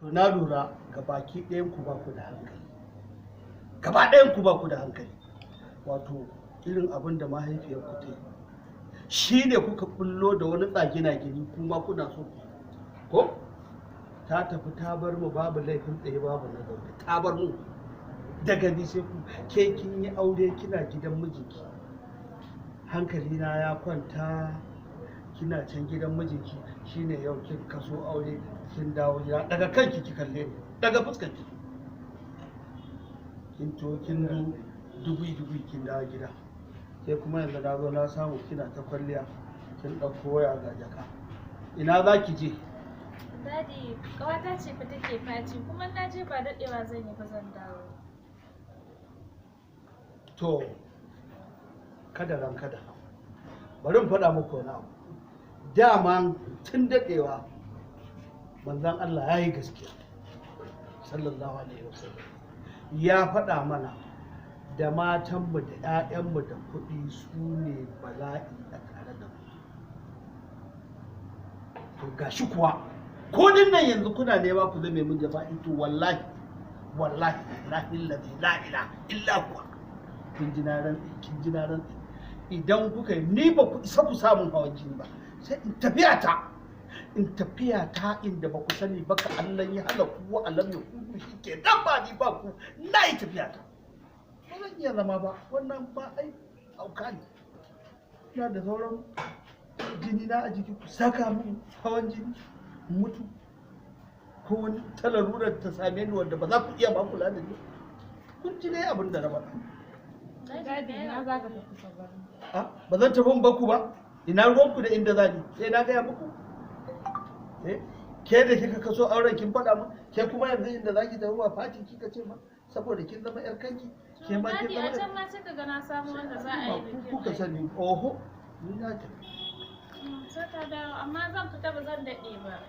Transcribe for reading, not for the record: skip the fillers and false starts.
to na lura ga baki ɗayan ku ba ku da hankali, gaba ɗayan ku ba ku da hankali. Wato irin abin da mahaifiyar ku ta yi shi ne kuka bullo da wani tsagina gini kuma kuna so ko ta tafi ta bar mu babu laifin tsaye babu na zaune, ta bar mu daga ni sai ku ke kin yi aure kina gidan mijinki, hankali na ya kwanta kina can gidan mijinki, shine yau kin kaso aure kin dawo gida, daga kanki ki kalle ni, daga fuskar ki kin to kin zo dubi kin dawo gida, sai kuma yanzu na zo na samu kina ta kwalliya kin ɗauko waya ga jaka, ina za ki je? Dadi, ƙawata ce fa take faci, kuma na je ba daɗewa zan yi ba zan dawo. To, kada bari in faɗa muku wani abu. Dama tun daɗewa manzon Allah ya yi gaskiya, sallallahu alaihi wasallam ya faɗa mana da matanmu da 'ya'yanmu da kuɗi su ne bala'i a tare da mu. To gashi kuwa ko nan yanzu kuna nema ku zame mun jafa'i, to wallahi la ilaha illa huwa kin ji na rantsi idan kuka yi ni ba ku isa ku samun hawan jini ba, sai in tafiya ta inda ba ku sani ba, ka Allah ya hana ku wa alam ya ku shi ke dan ba ni ba ku na yi tafiya ta ba zan iya zama ba, wannan ba ai auka ne, ina da sauran jini na a jiki ku saka mun hawan jini mutu ko wani talarurar ta same ni wanda ba za ku iya ba kula da ni. Kun ji dai abin da na faɗa. Ba zan tafi ba ku ba, ina ruwanku da inda za ni, sai na gaya muku. Ke da kika kaso auren kin faɗa min, ke kuma yanzu inda za ki tafi ba fati kika ce ma, saboda kin zama yar kanki. Ke ma kin zama. A can ma sai ka ga na samu wanda za a yi bikin. Kuka sani, oho, ni na tafi. Sai ta dawo, amma zan fita ba zan daɗe ba.